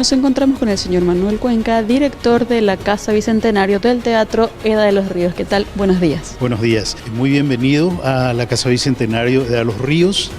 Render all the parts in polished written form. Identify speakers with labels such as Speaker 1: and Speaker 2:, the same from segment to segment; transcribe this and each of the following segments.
Speaker 1: Nos encontramos con el señor Manuel Cuenca, director de la Casa Bicentenario del Teatro Eda de los Ríos. ¿Qué tal? Buenos días.
Speaker 2: Buenos días. Muy bienvenido a la Casa Bicentenario Eda de los Ríos,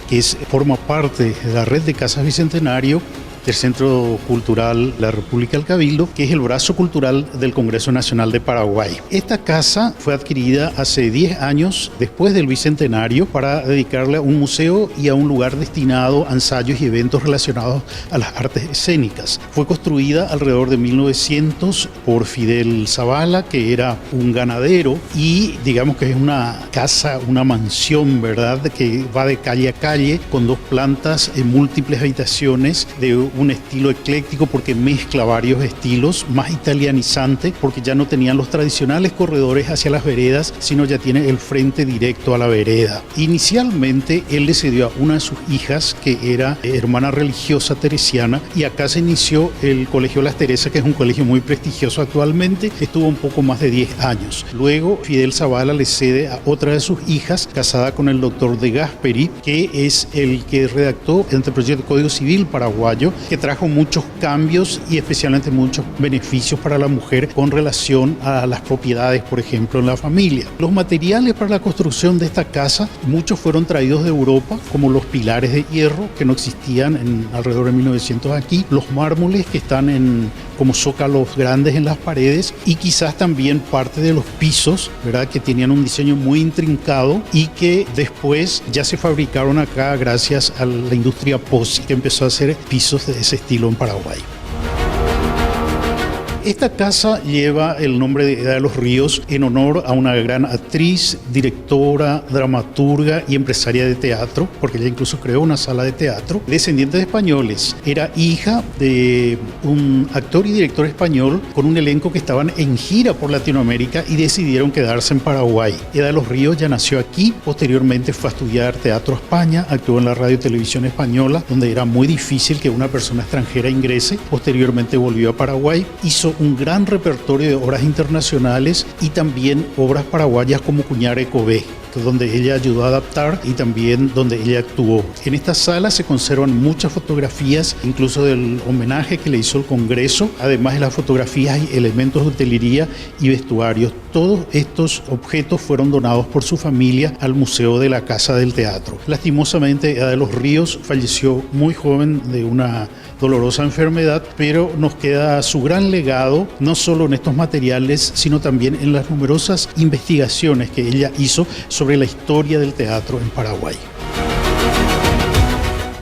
Speaker 2: que forma parte de la red de Casas Bicentenario del Centro Cultural La República del Cabildo, que es el brazo cultural del Congreso Nacional de Paraguay. Esta casa fue adquirida hace 10 años después del Bicentenario para dedicarle a un museo y a un lugar destinado a ensayos y eventos relacionados a las artes escénicas. Fue construida alrededor de 1900 por Fidel Zavala, que era un ganadero, y digamos que es una casa, una mansión, ¿verdad?, que va de calle a calle con 2 plantas en múltiples habitaciones de un estilo ecléctico porque mezcla varios estilos, más italianizante porque ya no tenían los tradicionales corredores hacia las veredas, sino ya tiene el frente directo a la vereda. Inicialmente él le cedió a una de sus hijas que era hermana religiosa teresiana, y acá se inició el Colegio Las Teresas, que es un colegio muy prestigioso actualmente. Estuvo un poco más de 10 años. Luego Fidel Zavala le cede a otra de sus hijas, casada con el doctor de Gasperi, que es el que redactó el anteproyecto de Código Civil paraguayo, que trajo muchos cambios y especialmente muchos beneficios para la mujer con relación a las propiedades, por ejemplo, en la familia. Los materiales para la construcción de esta casa, muchos fueron traídos de Europa, como los pilares de hierro que no existían alrededor de 1900 aquí, los mármoles que están como zócalos grandes en las paredes, y quizás también parte de los pisos, ¿verdad?, que tenían un diseño muy intrincado y que después ya se fabricaron acá gracias a la industria Pozzi, que empezó a hacer pisos de ese estilo en Paraguay. Esta casa lleva el nombre de Eda de los Ríos en honor a una gran actriz, directora, dramaturga y empresaria de teatro, porque ella incluso creó una sala de teatro, descendiente de españoles. Era hija de un actor y director español con un elenco que estaban en gira por Latinoamérica y decidieron quedarse en Paraguay. Eda de los Ríos ya nació aquí, posteriormente fue a estudiar teatro a España, actuó en la radio y televisión española, donde era muy difícil que una persona extranjera ingrese. Posteriormente volvió a Paraguay, hizo un gran repertorio de obras internacionales y también obras paraguayas como Cuñare Cové, donde ella ayudó a adaptar y también donde ella actuó. En esta sala se conservan muchas fotografías, incluso del homenaje que le hizo el Congreso, además de las fotografías y elementos de utilería y vestuarios. Todos estos objetos fueron donados por su familia al Museo de la Casa del Teatro. Lastimosamente, Eda de los Ríos falleció muy joven de una dolorosa enfermedad, pero nos queda su gran legado, no solo en estos materiales, sino también en las numerosas investigaciones que ella hizo sobre la historia del teatro en Paraguay.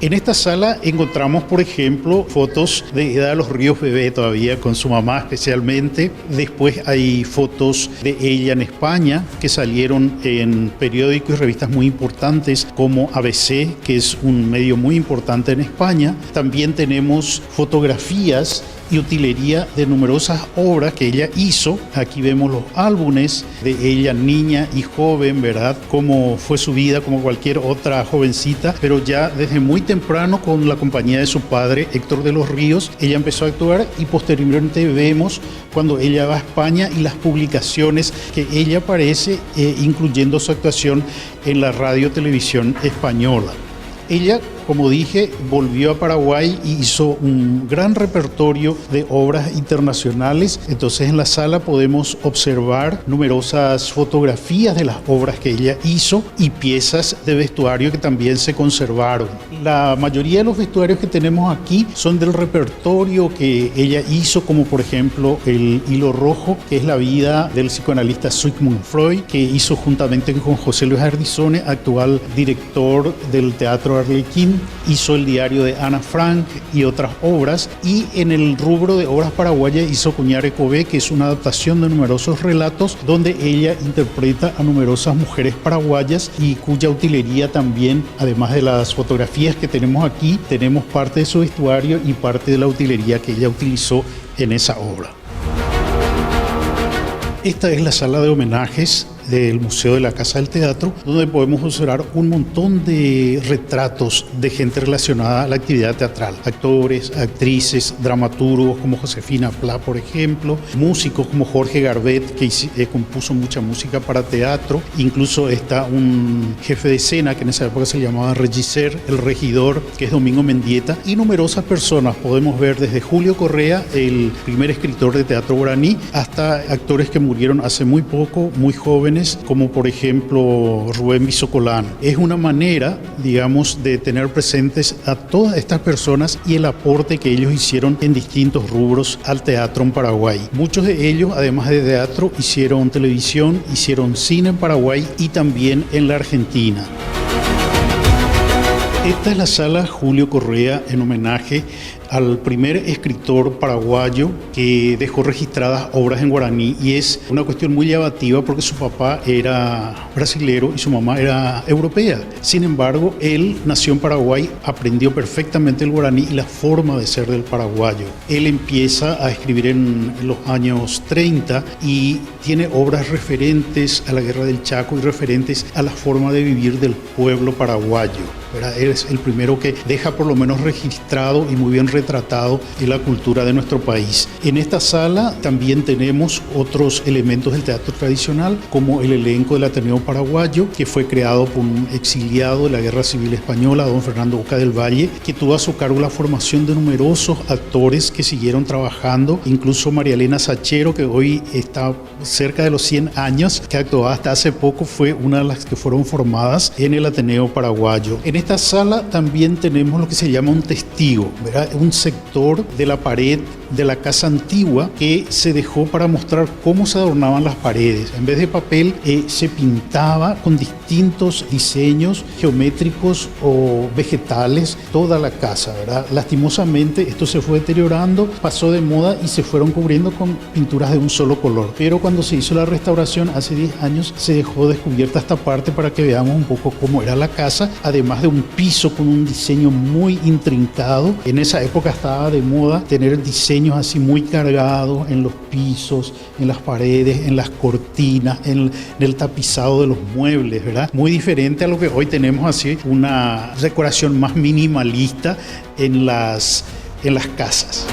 Speaker 2: En esta sala encontramos, por ejemplo, fotos de Eda de los Ríos bebé todavía, con su mamá especialmente. Después hay fotos de ella en España que salieron en periódicos y revistas muy importantes como ABC, que es un medio muy importante en España. También tenemos fotografías y utilería de numerosas obras que ella hizo. Aquí vemos los álbumes de ella niña y joven, ¿verdad?, cómo fue su vida como cualquier otra jovencita, pero ya desde muy temprano, con la compañía de su padre Héctor de los Ríos, ella empezó a actuar, y posteriormente vemos cuando ella va a España y las publicaciones que ella aparece, incluyendo su actuación en la radio televisión española. Ella, como dije, volvió a Paraguay y hizo un gran repertorio de obras internacionales. Entonces en la sala podemos observar numerosas fotografías de las obras que ella hizo y piezas de vestuario que también se conservaron. La mayoría de los vestuarios que tenemos aquí son del repertorio que ella hizo, como por ejemplo el Hilo Rojo, que es la vida del psicoanalista Sigmund Freud, que hizo juntamente con José Luis Ardizone, actual director del Teatro Arlequín. Hizo el diario de Ana Frank y otras obras, y en el rubro de obras paraguayas hizo Cuñare Cové, que es una adaptación de numerosos relatos donde ella interpreta a numerosas mujeres paraguayas y cuya utilería también, además de las fotografías que tenemos aquí, tenemos parte de su vestuario y parte de la utilería que ella utilizó en esa obra. Esta es la sala de homenajes del Museo de la Casa del Teatro, donde podemos observar un montón de retratos de gente relacionada a la actividad teatral. Actores, actrices, dramaturgos como Josefina Pla, por ejemplo, músicos como Jorge Garbet, que compuso mucha música para teatro. Incluso está un jefe de escena que en esa época se llamaba regisseur, el regidor, que es Domingo Mendieta, y numerosas personas. Podemos ver desde Julio Correa, el primer escritor de teatro guaraní, hasta actores que murieron hace muy poco, muy jóvenes, como por ejemplo Rubén Bisocolán. Es una manera, digamos, de tener presentes a todas estas personas y el aporte que ellos hicieron en distintos rubros al teatro en Paraguay. Muchos de ellos, además de teatro, hicieron televisión, hicieron cine en Paraguay y también en la Argentina. Esta es la sala Julio Correa en homenaje al primer escritor paraguayo que dejó registradas obras en guaraní, y es una cuestión muy llamativa porque su papá era brasilero y su mamá era europea. Sin embargo, él nació en Paraguay, aprendió perfectamente el guaraní y la forma de ser del paraguayo. Él empieza a escribir en los años 30 y tiene obras referentes a la Guerra del Chaco y referentes a la forma de vivir del pueblo paraguayo. Él es el primero que deja por lo menos registrado y muy bien retratado en la cultura de nuestro país. En esta sala también tenemos otros elementos del teatro tradicional, como el elenco del Ateneo Paraguayo, que fue creado por un exiliado de la Guerra Civil Española, don Fernando Boca del Valle, que tuvo a su cargo la formación de numerosos actores que siguieron trabajando, incluso María Elena Sachero, que hoy está cerca de los 100 años, que actuaba hasta hace poco, fue una de las que fueron formadas en el Ateneo Paraguayo. En esta sala también tenemos lo que se llama un testigo, ¿verdad? Un sector de la pared de la casa antigua que se dejó para mostrar cómo se adornaban las paredes. En vez de papel, se pintaba con distintos diseños geométricos o vegetales toda la casa, ¿verdad? Lastimosamente esto se fue deteriorando, pasó de moda y se fueron cubriendo con pinturas de un solo color. Pero cuando se hizo la restauración hace 10 años, se dejó descubierta esta parte para que veamos un poco cómo era la casa, además de un piso con un diseño muy intrincado. En esa época estaba de moda tener diseños así muy cargados en los pisos, en las paredes, en las cortinas, en el tapizado de los muebles, ¿verdad? Muy diferente a lo que hoy tenemos, así una decoración más minimalista en las casas.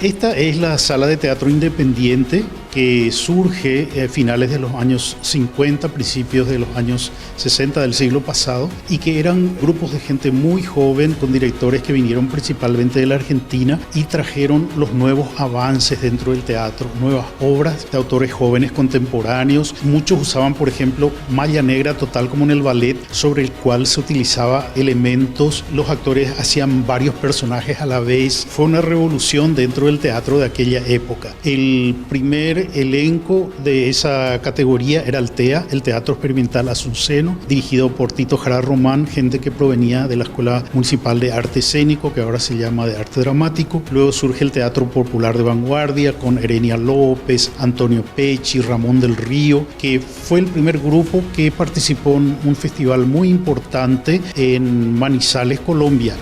Speaker 2: Esta es la sala de teatro independiente que surge a finales de los años 50, principios de los años 60 del siglo pasado, y que eran grupos de gente muy joven con directores que vinieron principalmente de la Argentina y trajeron los nuevos avances dentro del teatro, nuevas obras de autores jóvenes contemporáneos. Muchos usaban, por ejemplo, malla negra total como en el ballet, sobre el cual se utilizaba elementos. Los actores hacían varios personajes a la vez. Fue una revolución dentro del teatro de aquella época. El primer elenco de esa categoría era el TEA, el Teatro Experimental Azuceno, dirigido por Tito Jara Román, gente que provenía de la Escuela Municipal de Arte Escénico, que ahora se llama de Arte Dramático. Luego surge el Teatro Popular de Vanguardia con Erenia López, Antonio Pecci, Ramón del Río, que fue el primer grupo que participó en un festival muy importante en Manizales, Colombia.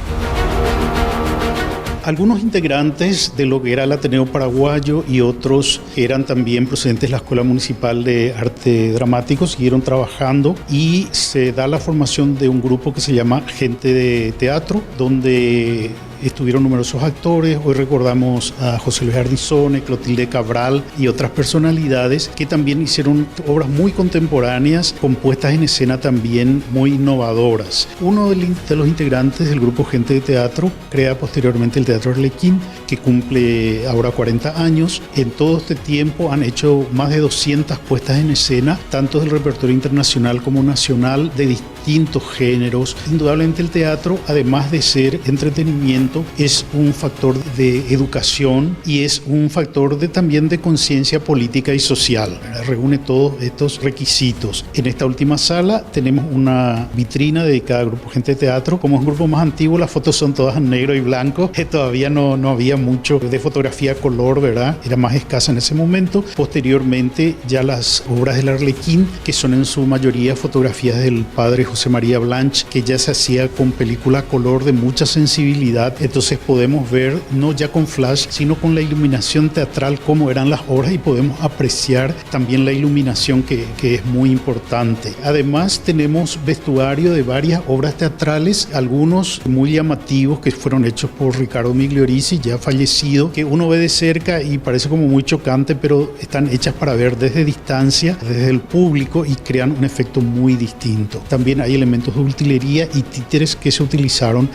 Speaker 2: Algunos integrantes de lo que era el Ateneo Paraguayo y otros que eran también procedentes de la Escuela Municipal de Arte Dramático siguieron trabajando, y se da la formación de un grupo que se llama Gente de Teatro, donde estuvieron numerosos actores. Hoy recordamos a José Luis Ardizone, Clotilde Cabral y otras personalidades que también hicieron obras muy contemporáneas, compuestas en escena también muy innovadoras. Uno de los integrantes del grupo Gente de Teatro crea posteriormente el Teatro Arlequín, que cumple ahora 40 años. En todo este tiempo han hecho más de 200 puestas en escena, tanto del repertorio internacional como nacional, de distintos géneros. Indudablemente el teatro, además de ser entretenimiento, es un factor de educación y es un factor también de conciencia política y social. Reúne todos estos requisitos. En esta última sala tenemos una vitrina dedicada al grupo Gente de Teatro. Como es un grupo más antiguo, las fotos son todas en negro y blanco. Todavía no había mucho de fotografía a color, ¿verdad? Era más escasa en ese momento. Posteriormente, ya las obras del Arlequín, que son en su mayoría fotografías del padre José María Blanch, que ya se hacía con película a color de mucha sensibilidad. Entonces podemos ver, no ya con flash, sino con la iluminación teatral, cómo eran las obras, y podemos apreciar también la iluminación que es muy importante. Además tenemos vestuario de varias obras teatrales, algunos muy llamativos que fueron hechos por Ricardo Migliorisi, ya fallecido, que uno ve de cerca y parece como muy chocante, pero están hechas para ver desde distancia, desde el público, y crean un efecto muy distinto. También hay elementos de utilería y títeres que se utilizaron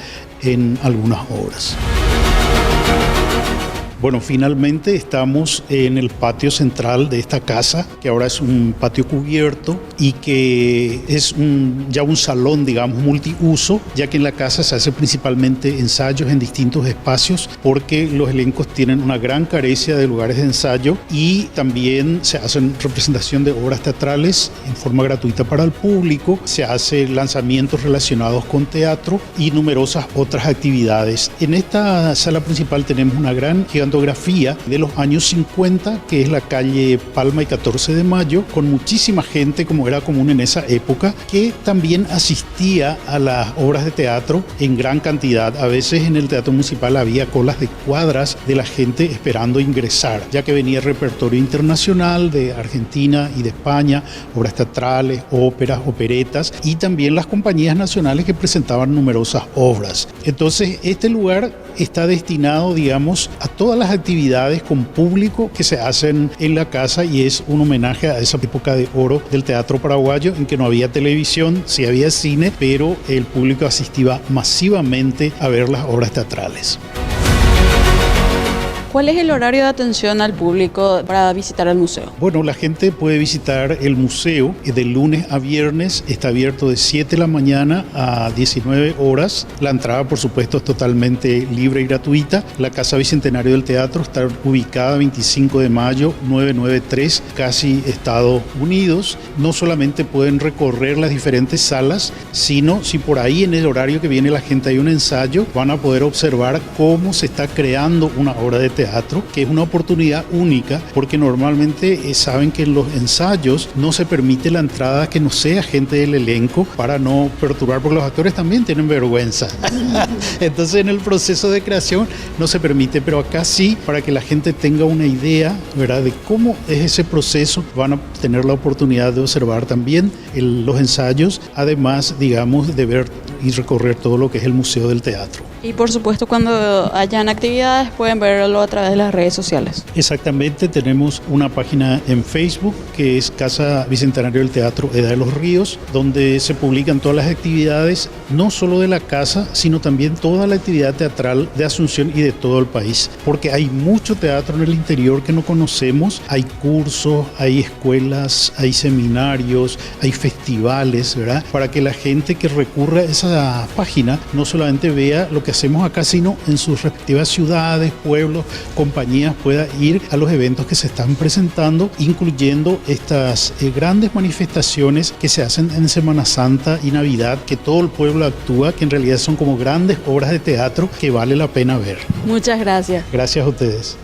Speaker 2: en algunas obras. Bueno, finalmente estamos en el patio central de esta casa, que ahora es un patio cubierto y que es ya un salón, digamos, multiuso, ya que en la casa se hace principalmente ensayos en distintos espacios, porque los elencos tienen una gran carencia de lugares de ensayo, y también se hacen representación de obras teatrales en forma gratuita para el público, se hacen lanzamientos relacionados con teatro y numerosas otras actividades. En esta sala principal tenemos una gran gigantografía de los años 50, que es la calle Palma y 14 de Mayo, con muchísima gente, como era común en esa época, que también asistía a las obras de teatro en gran cantidad. A veces en el Teatro Municipal había colas de cuadras de la gente esperando ingresar, ya que venía repertorio internacional de Argentina y de España, obras teatrales, óperas, operetas, y también las compañías nacionales que presentaban numerosas obras. Entonces, este lugar está destinado, digamos, a todas las actividades con público que se hacen en la casa, y es un homenaje a esa época de oro del teatro paraguayo, en que no había televisión, sí había cine, pero el público asistía masivamente a ver las obras teatrales.
Speaker 1: ¿Cuál es el horario de atención al público para visitar el museo?
Speaker 2: Bueno, la gente puede visitar el museo de lunes a viernes, está abierto de 7 de la mañana a 19 horas. La entrada, por supuesto, es totalmente libre y gratuita. La Casa Bicentenario del Teatro está ubicada 25 de mayo 993, casi Estados Unidos. No solamente pueden recorrer las diferentes salas, sino si por ahí en el horario que viene la gente hay un ensayo, van a poder observar cómo se está creando una obra de teatro, que es una oportunidad única, porque normalmente saben que en los ensayos no se permite la entrada que no sea gente del elenco, para no perturbar, porque los actores también tienen vergüenza. Entonces en el proceso de creación no se permite, pero acá sí, para que la gente tenga una idea, ¿verdad?, de cómo es ese proceso. Van a tener la oportunidad de observar también los ensayos, además, digamos, de ver y recorrer todo lo que es el Museo del Teatro.
Speaker 1: Y por supuesto, cuando hayan actividades pueden verlo a través de las redes sociales.
Speaker 2: Exactamente, tenemos una página en Facebook que es Casa Bicentenario del Teatro Edad de los Ríos, donde se publican todas las actividades, no solo de la casa, sino también toda la actividad teatral de Asunción y de todo el país, porque hay mucho teatro en el interior que no conocemos. Hay cursos, hay escuelas, hay seminarios, hay festivales, ¿verdad?, para que la gente que recurra a esa página no solamente vea lo que hacemos acá, sino en sus respectivas ciudades, pueblos, compañías, pueda ir a los eventos que se están presentando, incluyendo estas grandes manifestaciones que se hacen en Semana Santa y Navidad, que todo el pueblo actúa, que en realidad son como grandes obras de teatro que vale la pena ver.
Speaker 1: Muchas gracias.
Speaker 2: Gracias a ustedes.